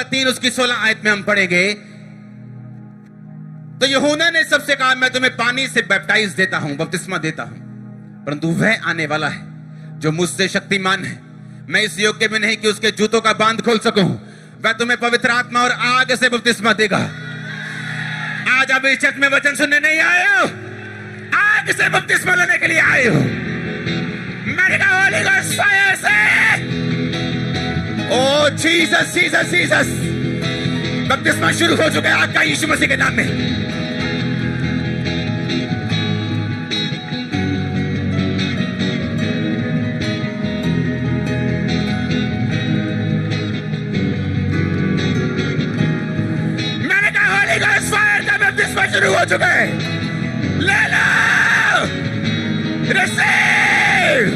लूका 3 उसकी 16 आयत में हम पढ़ेंगे। तो यूहन्ना ने सबसे कहा, मैं तुम्हें पानी से बैप्टाइज देता हूं, बपतिस्मा देता हूं, परंतु वह आने वाला है जो मुझसे शक्तिमान है, मैं इस योग्य में नहीं कि उसके जूतों का बांध खोल सकूं। वह तुम्हें पवित्र आत्मा और आग से बपतिस्मा देगा। आज आप इस चर्च में वचन सुनने नहीं आए हो, आग से बपतिस्मा लेने के लिए आए हो। मैंने कहा होली गोस्ट फायर से, ओ जीसस जीसस जीसस, बपतिस्मा शुरू हो चुका है आग का यीशु मसीह के नाम में। शुरू हो चुका है, ले लो, रिसीव।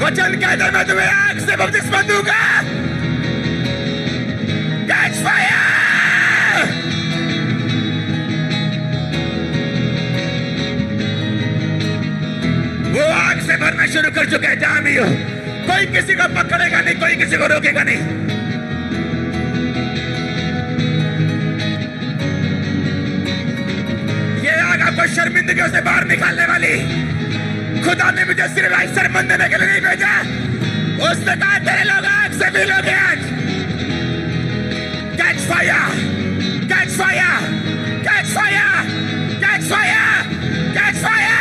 वचन कहता है, मैं तुम्हें आग से बपतिस्मा दूंगा। Catch fire. वो आग से भरना शुरू कर चुका है। जहां भी हो, कोई किसी को पकड़ेगा नहीं, कोई किसी को रोकेगा नहीं। ये आग आपको शर्मिंदगियों से बाहर निकालने वाली। खुदा ने मुझे सिर्फ शर्मंद देने के लिए नहीं भेजा, उसने कहा तेरे लोग आग से भी लोगे आज। Catch fire, catch fire, catch fire, catch fire, catch fire.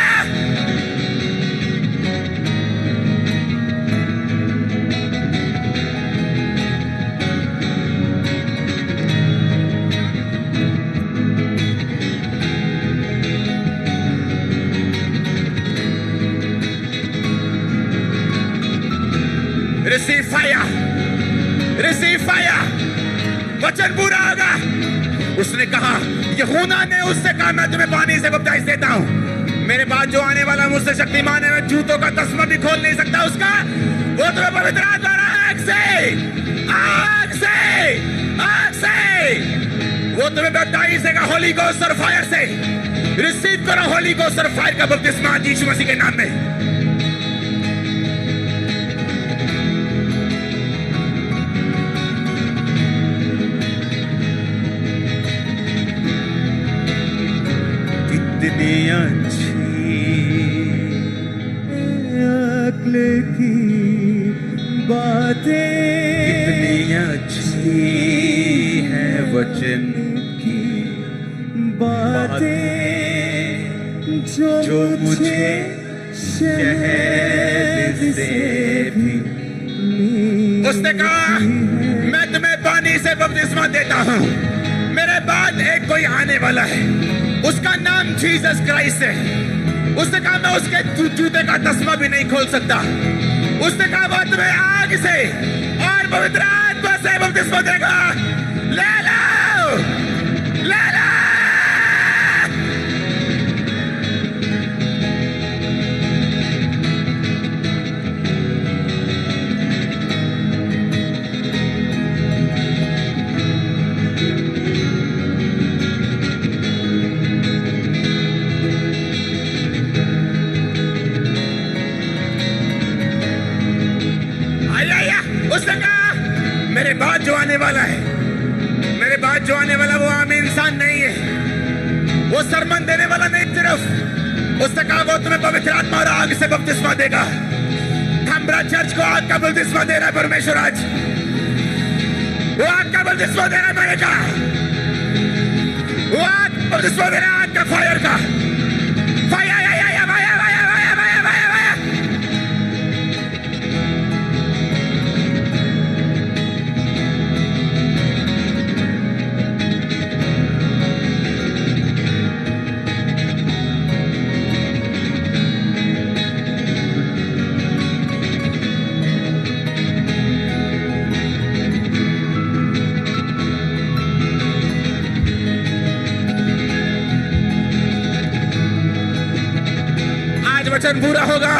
Receive fire, receive fire. वचन पूरा होगा। उसने कहा, यूहन्ना ने उससे कहा, मैं तुम्हें पानी से बपतिस्मा देता हूं, मेरे बाद जो आने वाला मुझसे शक्तिमान है, मैं जूतों का तस्मा भी खोल नहीं सकता उसका। वो तुम्हें पवित्र आत्मा और आग से, आग से, आग से, वो तुम्हें बपतिस्मा देगा होली गोस्ट और फायर से। रिसीव करो होली गोस्ट और फायर का बपतिस्मा यीशु मसीह के नाम में। कितनी अच्छी अक्ल की बातें, कितनी अच्छी है वचन की बातें, जो मुझे शहद से भी। उसने कहा, मैं तुम्हें पानी से बपतिस्मा देता हूं, मेरे बाद एक कोई आने वाला है, उसका नाम जीसस क्राइस्ट है। उसने कहा, मैं उसके जूते का तस्मा भी नहीं खोल सकता। उसने कहा, वो तुम्हें आग से और पवित्र आत्मा से बपतिस्मा देगा। ले लो, ले लो। उसने कहा, मेरे बाद जो आने वाला है, मेरे बाद जो आने वाला वो आम इंसान नहीं है, वो सरमन देने वाला नहीं सिर्फ। उसने कहा, वो तुम्हें पवित्र आत्मा और आग से बपतिस्मा देगा। थम्बरा चर्च को आग का बपतिस्मा दे रहा है परमेश्वर आज। वो आग का बपतिस्मा दे रहा है, मैंने कहा वो आग बपतिस्मा दे रहा है, आग का फायर का फायर। वचन पूरा होगा।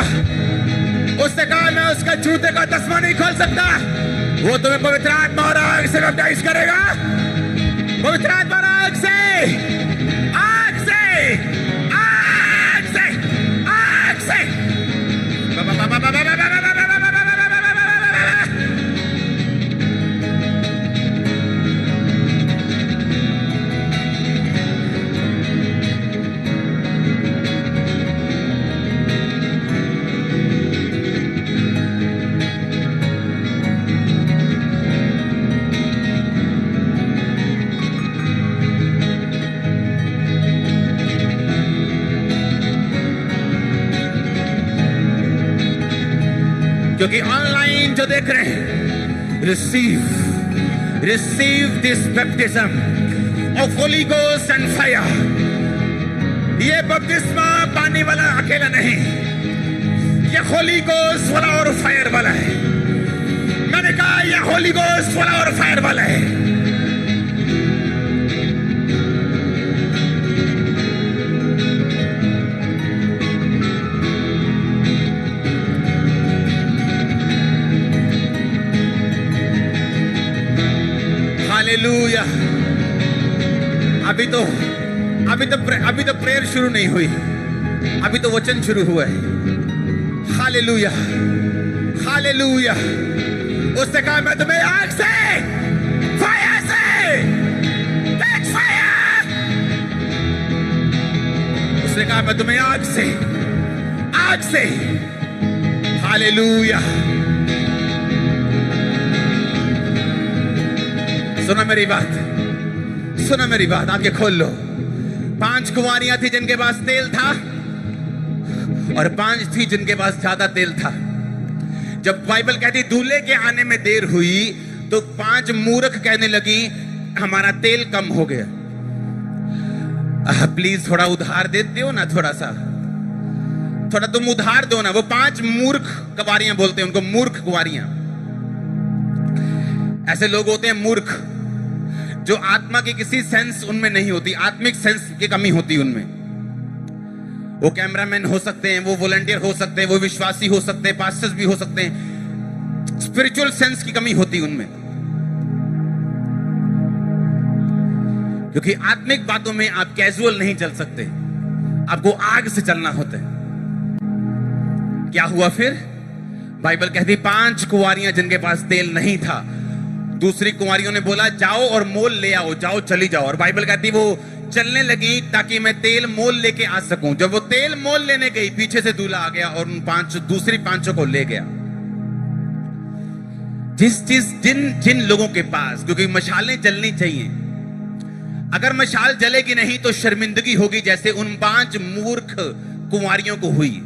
उसने कहा, मैं उसका जूते का तस्मा नहीं खोल सकता। वो तुम्हें पवित्र आत्मा और आग से बैप्टाइज करेगा। पवित्र आत्मा और आग से, आग से, आग से, आग से। क्योंकि ऑनलाइन जो देख रहे हैं, receive this baptism of Holi ghost and fire. ये बपतिस्मा पानी वाला अकेला नहीं, ये होली गोस्ट वाला और फायर वाला है। मैंने कहा ये होली गोस्ट वाला और फायर वाला है। हालेलुया। अभी तो प्रेयर शुरू नहीं हुई, अभी तो वचन शुरू हुआ है। Hallelujah, hallelujah. उसने कहा मैं तुम्हें आग से, फायर से, कैच फायर। उसने कहा मैं तुम्हें आग से, आग से। हालेलुया। सुना मेरी बात, सुना मेरी बात, आंखें खोल लो। 5 कुंवारियां थी जिनके पास तेल था, और 5 थी जिनके पास ज्यादा तेल था। जब बाइबल कहती दूल्हे के आने में देर हुई, तो 5 मूर्ख कहने लगी हमारा तेल कम हो गया। प्लीज थोड़ा उधार दे दो ना, थोड़ा सा, थोड़ा तुम उधार दो ना। वो 5 मूर्ख कुंवारियां बोलते हैं उनको, मूर्ख कुंवारियां। ऐसे लोग होते हैं मूर्ख, जो आत्मा की किसी सेंस उनमें नहीं होती, आत्मिक सेंस की कमी होती उनमें। वो कैमरामैन हो सकते हैं, वो वॉलंटियर हो सकते हैं, वो विश्वासी हो सकते हैं, पास्टर्स भी हो सकते हैं। स्पिरिचुअल सेंस की कमी होती उनमें, क्योंकि आत्मिक बातों में आप कैजुअल नहीं चल सकते, आपको आग से चलना होता है। क्या हुआ फिर? बाइबल कहती 5 कुंवारियां जिनके पास तेल नहीं था, दूसरी कुंवारियों ने बोला जाओ और मोल ले आओ, जाओ चली जाओ। और बाइबल कहती वो चलने लगी ताकि मैं तेल मोल लेके आ सकूं। जब वो तेल मोल लेने गई, पीछे से दूल्हा आ गया और उन 5 दूसरी 5 को ले गया। जिन लोगों के पास, क्योंकि मशालें जलनी चाहिए, अगर मशाल जलेगी नहीं तो शर्मिंदगी होगी, जैसे उन 5 मूर्ख कुंवारियों को हुई।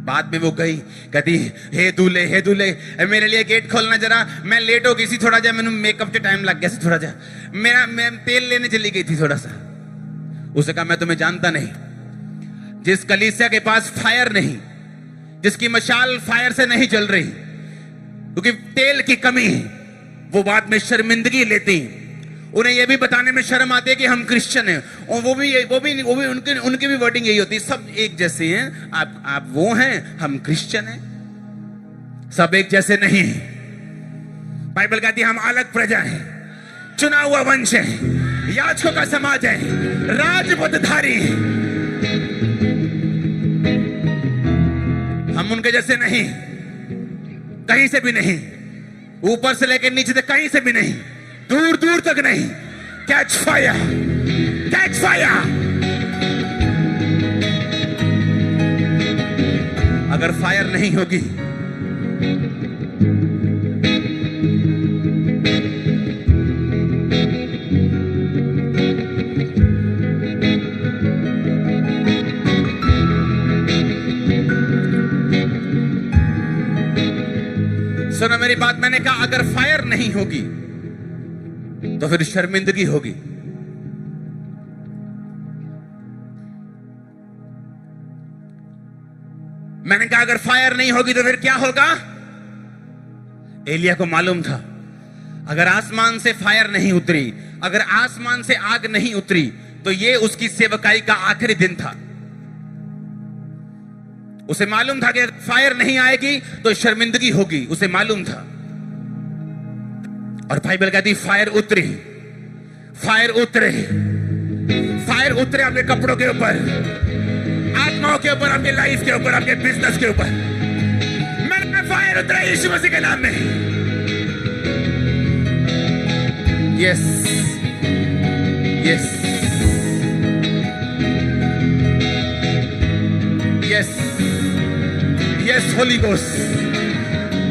बाद में वो गई, कहती हे दूल्हे मेरे लिए गेट खोलना जरा, मैं लेट हो गई सी थोड़ा जा, मैंने मेकअप के टाइम लग गया सी थोड़ा जा, मैं तेल लेने चली गई थी थोड़ा सा। उसने कहा मैं तुम्हें जानता नहीं। जिस कलीसिया के पास फायर नहीं, जिसकी मशाल फायर से नहीं जल रही, क्योंकि तेल की कमी है, वो बाद में शर्मिंदगी लेती। उन्हें यह भी बताने में शर्म आती है कि हम क्रिश्चियन हैं, और वो भी उनकी भी वर्डिंग यही होती है, सब एक जैसे हैं। आप वो हैं, हम क्रिश्चियन हैं, सब एक जैसे नहीं हैं। बाइबल कहती है हम अलग प्रजा हैं, चुना हुआ वंश है, याजकों का समाज है, राजपदधारी हैं। हम उनके जैसे नहीं, कहीं से भी नहीं, ऊपर से लेकर नीचे तक कहीं से भी नहीं, दूर दूर तक नहीं। Catch fire, catch fire. अगर फायर नहीं होगी, सुनो मेरी बात, मैंने कहा अगर फायर नहीं होगी तो फिर शर्मिंदगी होगी। मैंने कहा अगर फायर नहीं होगी तो फिर क्या होगा? एलिया को मालूम था अगर आसमान से फायर नहीं उतरी, अगर आसमान से आग नहीं उतरी, तो ये उसकी सेवकाई का आखिरी दिन था। उसे मालूम था कि फायर नहीं आएगी तो शर्मिंदगी होगी, उसे मालूम था। और बाइबल कहती फायर उतरी, फायर उतरे, फायर उतरे अपने कपड़ों के ऊपर, आत्माओं के ऊपर, अपनी लाइफ के ऊपर, अपने बिजनेस के ऊपर। मैंने फायर उतरा यीशु मसीह के नाम में। Yes yes yes yes, Holi ghost,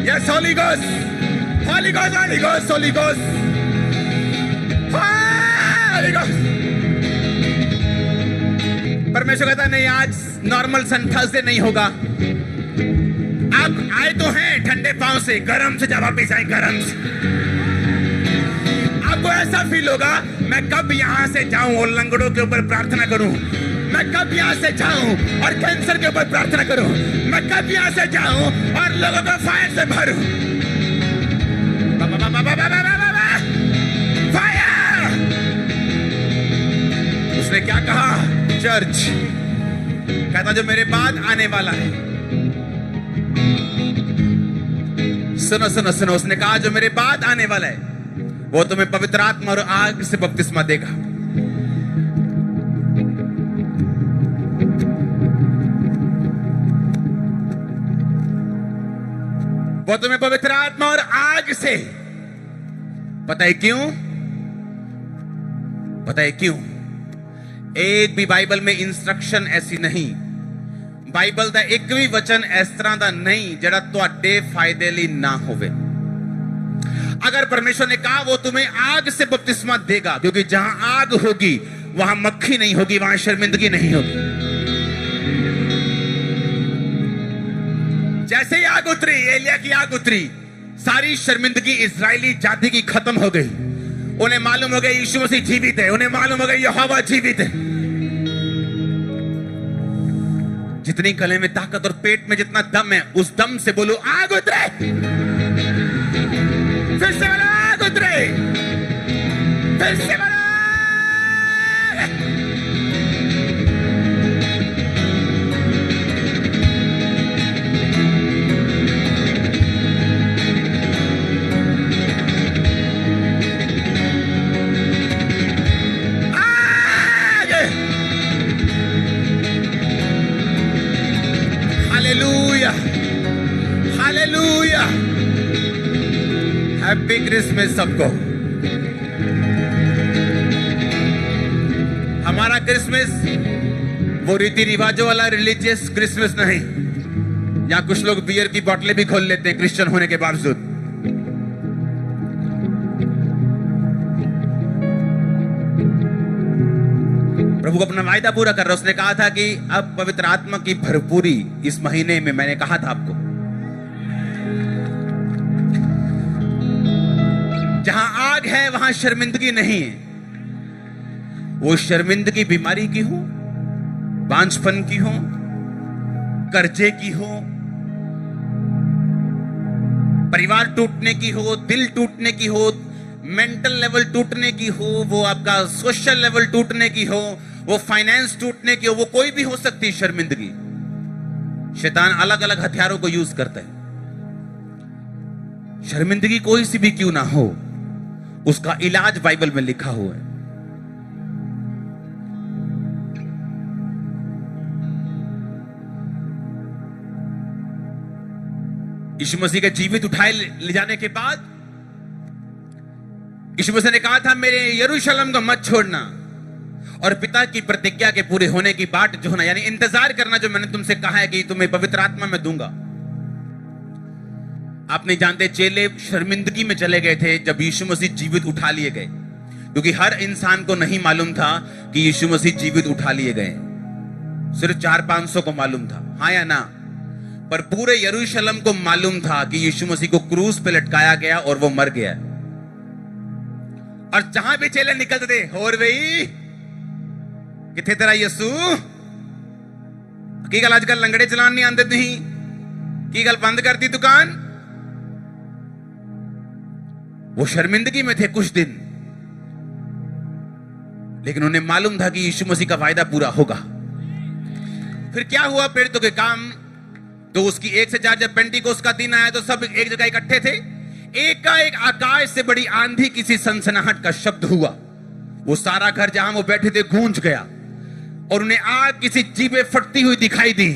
yes Holi ghost, Holi ghost, Holi ghost, Holi ghost, Holi ghost. परमेश्वर कहता नहीं, आज नॉर्मल सन थर्सडे नहीं होगा, आप आए तो हैं ठंडे पांव से, गरम से जब वापिस आए गरम से। आपको ऐसा फील होगा मैं कब यहां से जाऊं और लंगड़ों के ऊपर प्रार्थना करूं, मैं कब यहां से जाऊं और कैंसर के ऊपर प्रार्थना करूं, मैं कब यहां से जाऊं और लोगों को फायर से भरूं। फायर! उसने क्या कहा? चर्च कहता जो मेरे बाद आने वाला है, सुनो सुनो सुनो, उसने कहा जो मेरे बाद आने वाला है वो तुम्हें पवित्र आत्मा और आग से बपतिस्मा देगा। वो तुम्हें पवित्र आत्मा और आग से, पता है क्यों? पता है क्यों? एक भी बाइबल में इंस्ट्रक्शन ऐसी नहीं, बाइबल का एक भी वचन इस तरह का नहीं जड़ा तुहाडे फायदे लिए ना होवे। अगर परमेश्वर ने कहा वो तुम्हें आग से बपतिस्मा देगा, क्योंकि जहां आग होगी वहां मक्खी नहीं होगी, वहां शर्मिंदगी नहीं होगी। जैसे ही आग उतरी, एलिया की आग उतरी, सारी शर्मिंदगी इजरायली जाति की खत्म हो गई। उन्हें मालूम हो गया यीशु मसीह जीवित है, उन्हें मालूम हो गया यहोवा जीवित है। जितनी गले में ताकत और पेट में जितना दम है, उस दम से बोलो आग उतरे। फिर से बोलो आग उतरे। फिर से बोलो हालेलुया। हैप्पी क्रिसमस सबको। हमारा क्रिसमस वो रीति रिवाजों वाला रिलीजियस क्रिसमस नहीं, यहां कुछ लोग बियर की बोतलें भी खोल लेते हैं क्रिश्चियन होने के बावजूद। प्रभु को अपना वायदा पूरा कर रहा, उसने कहा था कि अब पवित्र आत्मा की भरपूरी इस महीने में, मैंने कहा था आपको, जहां आग है वहां शर्मिंदगी नहीं है। वो शर्मिंदगी बीमारी की हो, बांझपन की हो, कर्जे की हो, परिवार टूटने की हो, दिल टूटने की हो, मेंटल लेवल टूटने की हो, वो आपका सोशल लेवल टूटने की हो, वो फाइनेंस टूटने की हो, वो कोई भी हो सकती है शर्मिंदगी। शैतान अलग अलग हथियारों को यूज करता है। शर्मिंदगी कोई सी भी क्यों ना हो, उसका इलाज बाइबल में लिखा हुआ है। यीशु मसीह के जीवित उठाए ले जाने के बाद यीशु मसीह ने कहा था मेरे यरूशलेम को मत छोड़ना, और पिता की प्रतिज्ञा के पूरे होने की बाट जो होना, यानी इंतजार करना, जो मैंने तुमसे कहा है कि तुम्हें पवित्र आत्मा में दूंगा। आप नहीं जानते चेले शर्मिंदगी में चले गए थे जब यीशु मसीह जीवित उठा लिए गए, क्योंकि हर इंसान को नहीं मालूम था कि यीशु मसीह जीवित उठा लिए गए। सिर्फ 400-500 को मालूम था, हाँ या ना, पर पूरे यरूशलेम को मालूम था कि यीशु मसीह को क्रूस पे लटकाया गया और वो मर गया। और जहां भी चेले निकलते थे, और वही किथे तेरा यीशु की गल आजकल लंगड़े चलान नहीं आते नहीं की गल बंद कर दी दुकान। वो शर्मिंदगी में थे कुछ दिन, लेकिन उन्हें मालूम था कि यीशु मसीह का वायदा पूरा होगा। फिर क्या हुआ? प्रेरितों के काम तो उसकी 1 से 4 जब पेंटिकोस्त का दिन आया तो सब एक जगह इकट्ठे थे। एकाएक आकाश से बड़ी आंधी किसी सनसनाहट का शब्द हुआ, वो सारा घर जहां वो बैठे थे गूंज गया, और उन्हें आग किसी जीभे फटती हुई दिखाई दी।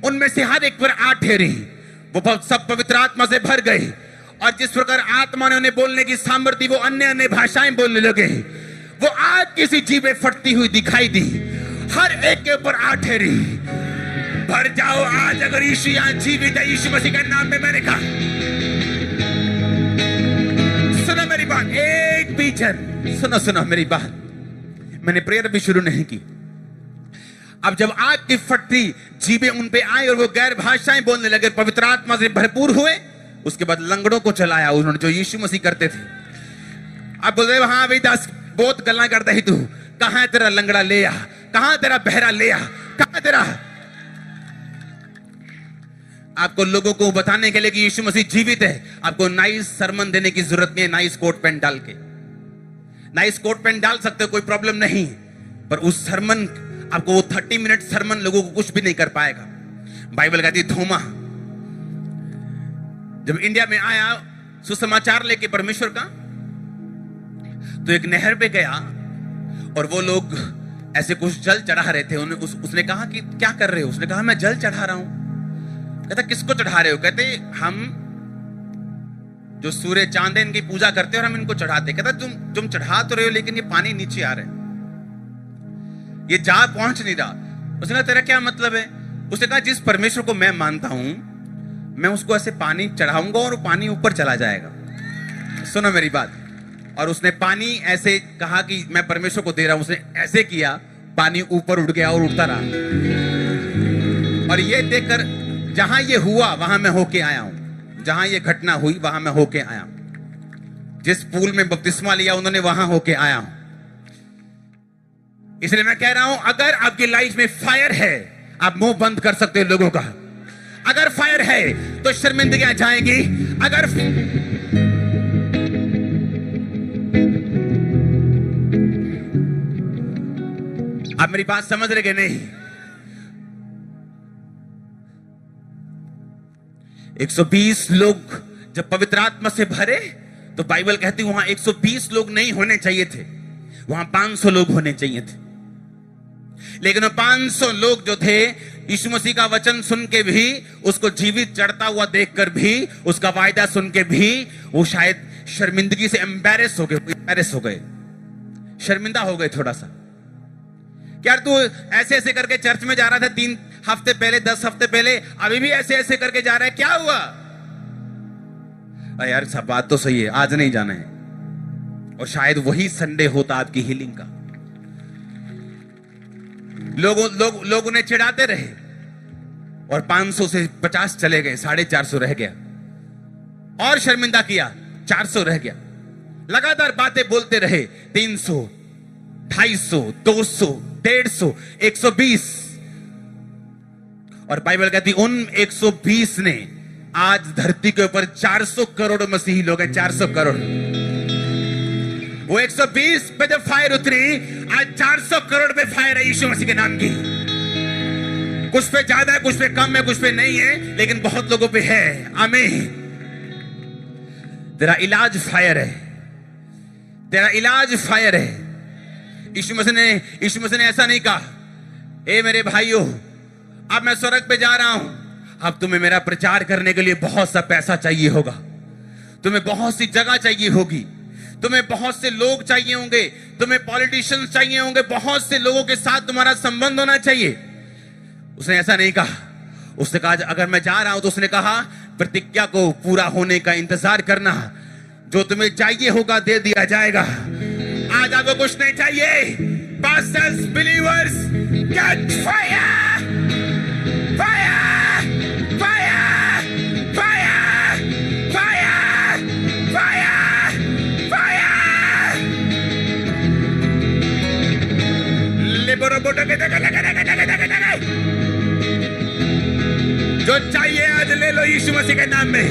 उनमें से हर एक पर आग ठहरी, वो सब पवित्र आत्मा से भर गए, और जिस प्रकार आत्मा ने उन्हें बोलने की सामर्थ्य, वो अन्य अन्य भाषाएं बोलने लगे। वो आग किसी जीभे फटती हुई दिखाई दी, हर एक के ऊपर आग ठहरी। भर जाओ आज, अगर यीशु यहां जीवित है, यीशु मसीह के नाम में मैंने कहा। सुनो मेरी बात, एक भी जन, सुनो सुनो मेरी बात, मैंने प्रेयर भी शुरू नहीं की। अब जब आग की फटती जीभें उन पे आई और वो गैर भाषाएं बोलने लगे, पवित्र आत्मा से भरपूर हुए, उसके बाद लंगड़ों को चलाया उन्होंने, जो यीशु मसीह करते थे। अब बोल रहे हाँ भाई दास, बहुत गल्ला करता ही तू, कहां है तेरा लंगड़ा ले आ, कहां तेरा बहरा ले आ, कहां तेरा। आपको लोगों को बताने के लिए कि यीशु मसीह जीवित है, आपको नाइस सरमन देने की जरूरत नहीं है। नाइस कोट पैंट डाल के, नाइस कोट पैंट डाल सकते हो, कोई प्रॉब्लम नहीं, पर उस सरमन, आपको वो 30 मिनट सरमन लोगों को कुछ भी नहीं कर पाएगा। बाइबल कहती है थोमा जब इंडिया में आया सुसमाचार लेके परमेश्वर का, तो एक नहर पे गया और वो लोग ऐसे कुछ जल चढ़ा रहे थे। उसने कहा कि क्या कर रहे हो? उसने कहा मैं जल चढ़ा रहा हूं। कहता किसको चढ़ा रहे हो? कहते हम जो सूर्य चांद है इनकी पूजा करते हैं और हम इनको चढ़ाते। कहता तुम चढ़ा तो रहे हो, लेकिन ये पानी नीचे आ रहा है, ये जा पहुंच नहीं रहा। उसने कहा तेरा क्या मतलब है? उसने कहा जिस परमेश्वर को मैं मानता हूं, मैं उसको ऐसे पानी चढ़ाऊंगा और पानी ऊपर चला जाएगा। सुनो मेरी बात। और उसने पानी ऐसे कहा कि मैं परमेश्वर को दे रहा हूं, उसने ऐसे किया, पानी ऊपर उठ गया और उठता रहा। और ये देखकर जहां ये हुआ वहां मैं होके आया हूं, जहां ये घटना हुई वहां मैं होके आया हूं, जिस पूल में बपतिस्मा लिया उन्होंने वहां होके आया हूं। इसलिए मैं कह रहा हूं, अगर आपकी लाइफ में फायर है, आप मुंह बंद कर सकते हो लोगों का। अगर फायर है तो शर्मिंदगियां जाएंगी। अगर आप मेरी बात समझ रहे कि नहीं? 120 लोग जब पवित्र आत्मा से भरे तो बाइबल कहती वहां 120 लोग नहीं होने चाहिए थे, वहां 500 लोग होने चाहिए थे। लेकिन 500 लोग जो थे, यीशु मसीह का वचन सुन के भी, उसको जीवित चढ़ता हुआ देखकर भी, उसका वायदा सुन के भी, वो शायद शर्मिंदगी से एम्बैरेस हो गए, शर्मिंदा हो गए थोड़ा सा। यार तू ऐसे ऐसे करके चर्च में जा रहा था 3 हफ्ते पहले, 10 हफ्ते पहले, अभी भी ऐसे ऐसे करके जा रहा है, क्या हुआ? यार सब बात तो सही है, आज नहीं जाना है। और शायद वही संडे होता आपकी हीलिंग का। लोग उन्हें चिढ़ाते रहे और 500 से 50 चले गए, 450 रह गया। और शर्मिंदा किया, 400 रह गया। लगातार बातें बोलते रहे, 300, 250, 200, 150, 120। और बाइबल कहती उन 120 ने आज धरती के ऊपर 400 करोड़ मसीही लोग हैं, 400 करोड़। वो 120 पे जब फायर उतरी, आज 400 करोड़ पे फायर है यीशु मसीह के नाम की। कुछ पे ज्यादा है, कुछ पे कम है, कुछ पे नहीं है, लेकिन बहुत लोगों पे है। आमीन। तेरा इलाज फायर है, तेरा इलाज फायर है। यीशु मसीह ने ऐसा नहीं कहा, ए मेरे भाइयों, अब मैं स्वर्ग पे जा रहा हूं, अब तुम्हें मेरा प्रचार करने के लिए बहुत सा पैसा चाहिए होगा, तुम्हें बहुत सी जगह चाहिए होगी, तुम्हें बहुत से लोग चाहिए होंगे, तुम्हें पॉलिटिशियंस चाहिए होंगे, बहुत से लोगों के साथ तुम्हारा संबंध होना चाहिए। उसने ऐसा नहीं कहा। उसने कहा अगर मैं जा रहा हूं, तो उसने कहा प्रतिज्ञा को पूरा होने का इंतजार करना, जो तुम्हें चाहिए होगा दे दिया जाएगा। आज आपको कुछ नहीं चाहिए। Pastors, believers, get fire, fire, fire, fire, fire, fire, fire. लिबरो बोटो के जो चाहिए आज ले लो यीशु मसीह के नाम में।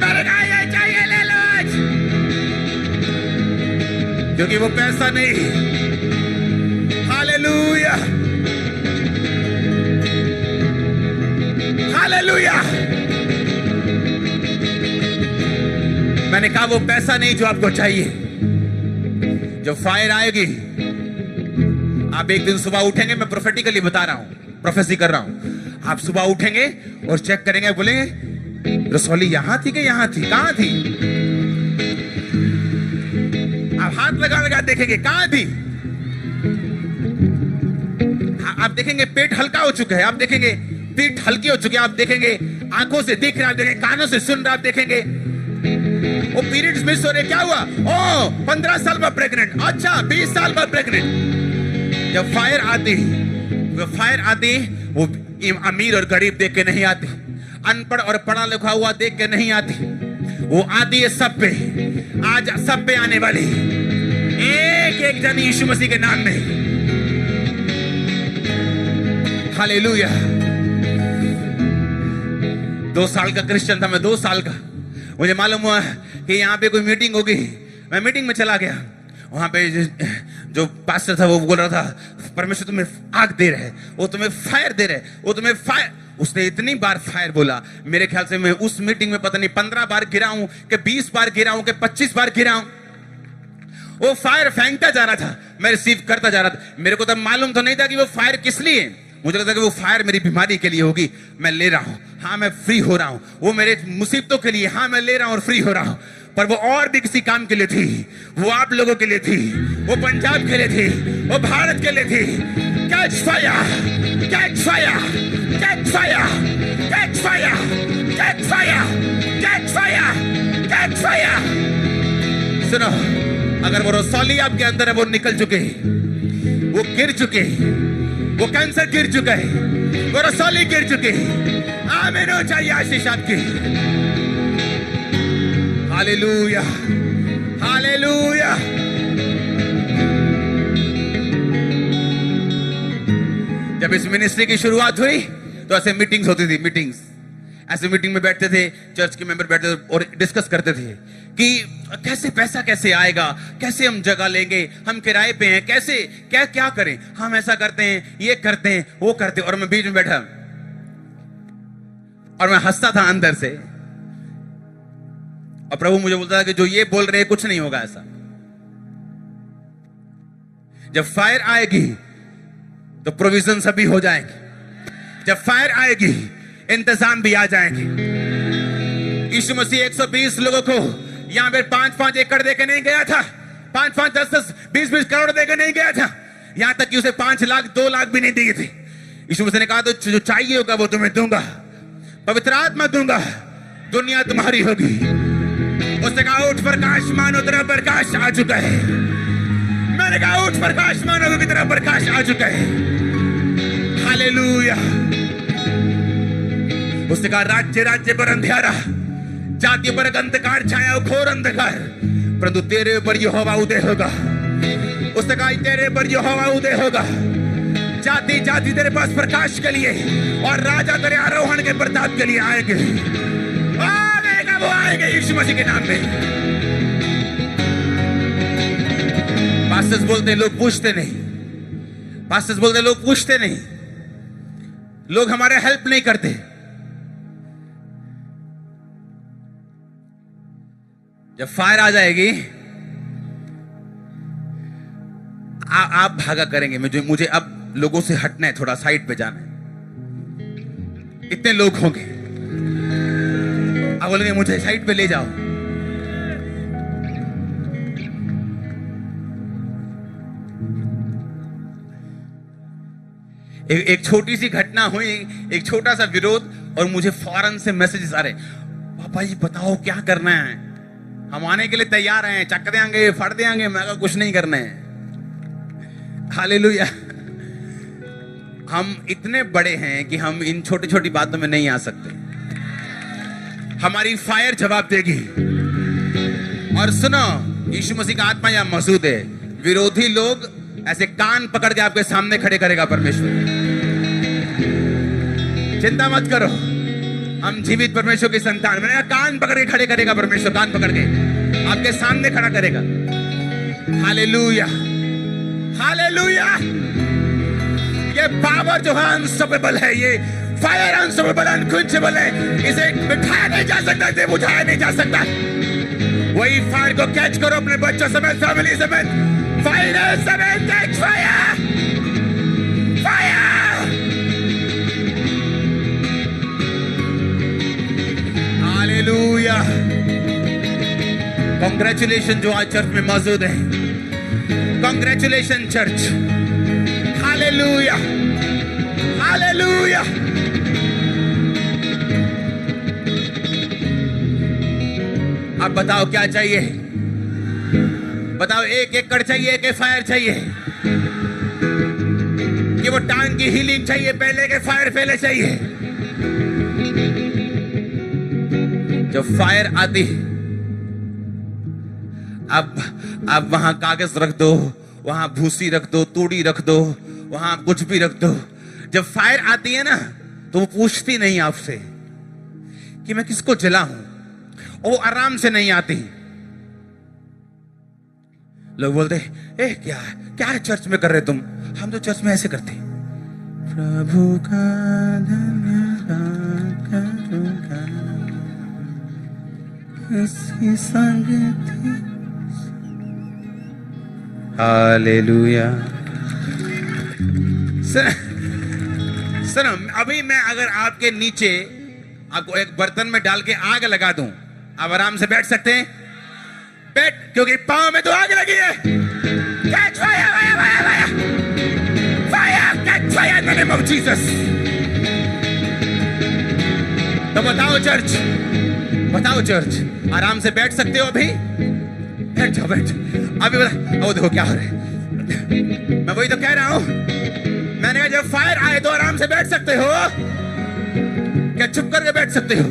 मेरे कहा ये चाहिए, ले लो आज, क्योंकि वो पैसा नहीं। Hallelujah, hallelujah. मैंने कहा वो पैसा नहीं जो आपको चाहिए। जो फायर आएगी, आप एक दिन सुबह उठेंगे, मैं प्रोफेटिकली बता रहा हूं, प्रोफेसी कर रहा हूं। आप सुबह उठेंगे और चेक करेंगे, बोलेंगे रसौली यहां थी कि यहां थी, कहां थी? आप हाथ लगा देखेंगे कहां थी। आप देखेंगे पेट हल्का हो चुका है, आप देखेंगे पीठ हल्की हो चुकी है, आप देखेंगे आंखों से दिख रहा है, आप देखेंगे कानों से सुन रहा, आप देखेंगे वो पीरियड्स मिस हो रहे। क्या हुआ? ओ 15 साल बाद प्रेग्नेंट, अच्छा 20 साल बाद प्रेग्नेंट। जब फायर आती वो फायर आती, वो अमीर और गरीब देख के नहीं आती, अनपढ़ और पढ़ा लिखा हुआ देख के नहीं आती, वो आती है सब पे, आज सब पे आने वाली, एक एक जन यीशु मसीह के नाम में। हालेलुया। 2 साल का क्रिश्चियन था मैं, 2 साल का। मुझे मालूम हुआ कि यहाँ पे कोई मीटिंग होगी, मैं मीटिंग में चला गया। वहां पे जो पास्टर था वो बोल रहा था परमेश्वर तुम्हें आग दे रहे, वो तुम्हें फायर दे रहे, वो तुम्हें फायर। उसने इतनी बार फायर बोला, मेरे ख्याल से मैं उस मीटिंग में पता नहीं 15 बार गिरा हूं कि 20 बार गिरा हूं कि 25 बार गिरा हूं। वो फायर फेंकता जा रहा था, मैं रिसीव करता जा रहा था। मेरे को तब मालूम तो नहीं था कि वो फायर किस लिए, मुझे लगता कि वो फायर मेरी बीमारी के लिए होगी, मैं ले रहा हूं, हाँ मैं फ्री हो रहा हूं। वो मेरे मुसीबतों के लिए, हाँ मैं ले रहा हूं और फ्री हो रहा हूं। पर वो और भी किसी काम के लिए थी, वो आप लोगों के लिए थी, वो पंजाब के लिए थी, वो भारत के लिए थी। Catch fire, catch fire, catch fire, catch fire, catch fire, catch fire, catch fire. सुनो, अगर वो रसौली आपके अंदर है, वो निकल चुके, वो गिर चुके, वो कैंसर गिर चुका है, वो रसौली गिर चुके। आमीन हो चाहिए आशीष आपकी। Hallelujah, hallelujah. जब इस मिनिस्ट्री की शुरुआत हुई तो ऐसे मीटिंग्स होती थी, मीटिंग्स, ऐसे मीटिंग में बैठते थे, चर्च के मेंबर बैठते थे और डिस्कस करते थे कि कैसे पैसा कैसे आएगा, कैसे हम जगह लेंगे, हम किराए पे हैं, कैसे क्या क्या करें, हम ऐसा करते हैं, ये करते हैं, वो करते हैं। और मैं बीच में बैठा और मैं हंसता था अंदर से, और प्रभु मुझे बोलता था कि जो ये बोल रहे हैं कुछ नहीं होगा ऐसा। जब फायर आएगी तो प्रोविजन सभी हो जाएंगे, जब फायर आएगी इंतजाम भी आ जाएंगे। यीशु मसीह 120 लोगों को यहां पे 5-5 एकड़ देके नहीं गया था, 5-5, 10-10, 20-20 करोड़ देके नहीं गया था, यहां तक कि उसे 5 लाख 2 लाख भी नहीं दिए थे। यीशु मसीह ने कहा तो जो चाहिए होगा वो तुम्हें दूंगा, पवित्र आत्मा दूंगा, दुनिया तुम्हारी होगी। उसने कहा उठ प्रकाश मानो तेरा प्रकाश आ चुका है। मैंने कहा उठ प्रकाश मानो की तरह प्रकाश आ चुका है। हालेलुया। उसने कहा राज्य राज्य पर अंधेरा, जातियों पर अंधकार छाया, घोर अंधकार, परंतु तेरे ऊपर यहोवा उदय होगा। उसने कहा तेरे ऊपर यहोवा उदय होगा, जाति जाति तेरे पास प्रकाश के लिए और राजा तेरे आरोहण के प्रताप के लिए आएंगे। आएगा वो आएंगे यीशु मसीह के नाम में। पास्टर्स बोलते हैं लोग पूछते नहीं, पास्टर्स बोलते हैं लोग पूछते नहीं, लोग हमारे हेल्प नहीं करते। जब फायर आ जाएगी आप भागा करेंगे, मुझे अब लोगों से हटना है, थोड़ा साइड पे जाना है। इतने लोग होंगे, आप बोलेंगे मुझे साइड पे ले जाओ। एक छोटी सी घटना हुई, एक छोटा सा विरोध, और मुझे फौरन से मैसेजेस आ रहे, पापा जी बताओ क्या करना है, हम आने के लिए तैयार हैं, चक देंगे, फट देंगे। मैं कहा कुछ नहीं करना है। हालेलुया। हम इतने बड़े हैं कि हम इन छोटी छोटी बातों में नहीं आ सकते। हमारी फायर जवाब देगी। और सुनो, यीशु मसीह का आत्मा यहां मौजूद है। विरोधी लोग ऐसे कान पकड़ के आपके सामने खड़े करेगा परमेश्वर। चिंता मत करो, हम जीवित परमेश्वर की संतान। मैंने कहा कान पकड़ के खड़े करेगा परमेश्वर, कान पकड़ के आपके सामने खड़ा करेगा। Hallelujah, hallelujah. ये पावर जो है अनस्टॉपेबल है, ये फायर अनस्टॉपेबल, अनक्वेंचेबल है। इसे बिठाया नहीं जा सकता, इसे बुझाया नहीं जा सकता। वही फायर को कैच करो अपने बच्चों समेत, फैमिली समेत, फायर समेत, catch fire, fire. Hallelujah. Congratulation जो आज चर्च में मौजूद है, कांग्रेचुलेशन चर्च। Hallelujah, hallelujah. अब बताओ क्या चाहिए, बताओ 1 एकड़ चाहिए कि फायर चाहिए? कि वो टांग की हीलिंग चाहिए, पहले के फायर पहले चाहिए। जब फायर आती, अब वहां कागज रख दो, वहां भूसी रख दो, तूड़ी रख दो, वहां कुछ भी रख दो। जब फायर आती है ना तो वो पूछती नहीं आपसे कि मैं किसको जलाऊं, और वो आराम से नहीं आती। लोग बोलते ए क्या है चर्च में कर रहे तुम? हम तो चर्च में ऐसे करते, प्रभु का धन्यवाद करूंगा इसकी संगति। हालेलुया। सुनो, अभी मैं अगर आपके नीचे आपको एक बर्तन में डाल के आग लगा दूं, आप आराम से बैठ सकते हैं? बैठ, क्योंकि पांव में तो आग लगी है। Catch fire, fire, fire, fire, fire, catch fire in the name of Jesus. तो बताओ चर्च, आराम से बैठ सकते हो? अभी बैठ जाओ, अभी बता। ओ देखो क्या हो रहा है, मैं वही तो कह रहा हूं। मैंने कहा जब फायर आए तो आराम से बैठ सकते हो, क्या चुप करके बैठ सकते हो?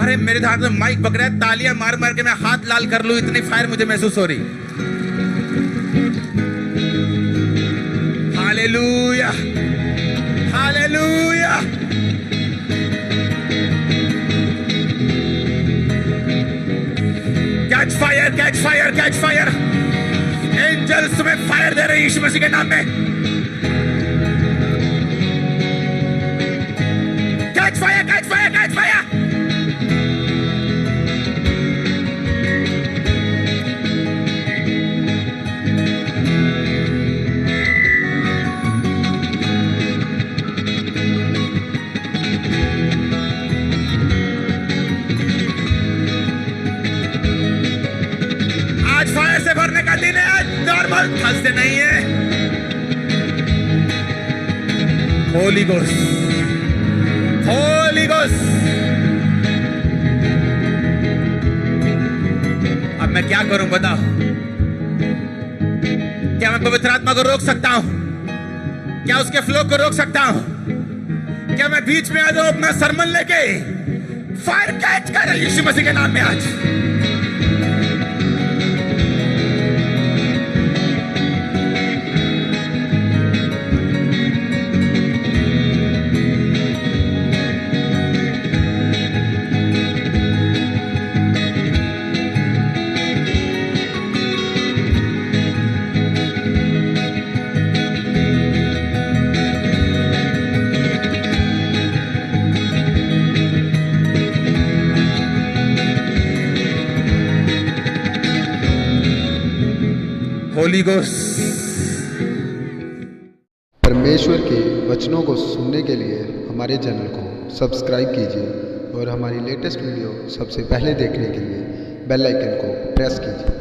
अरे मेरे हाथ में माइक पकड़ा है, तालियां मार मार के मैं हाथ लाल कर लूं, इतनी फायर मुझे महसूस हो रही। Hallelujah, hallelujah. Catch fire, catch fire, catch fire. Angels तुम्हें फायर दे रहे हैं यीशु मसीह के नाम में। Catch fire, catch fire, catch fire. आज फायर से भरने का दिन है, आज नॉर्मल थर्सडे नहीं है। Holi ghost, Holi ghost. अब मैं क्या करूं बताओ? क्या मैं पवित्र आत्मा को रोक सकता हूं? क्या उसके फ्लो को रोक सकता हूं? क्या मैं बीच में आ जाऊं अपना सरमन लेके? फायर कैच कर यीशु मसीह के नाम में आज। होली गोस्ट। परमेश्वर के वचनों को सुनने के लिए हमारे चैनल को सब्सक्राइब कीजिए और हमारी लेटेस्ट वीडियो सबसे पहले देखने के लिए बेल आइकन को प्रेस कीजिए।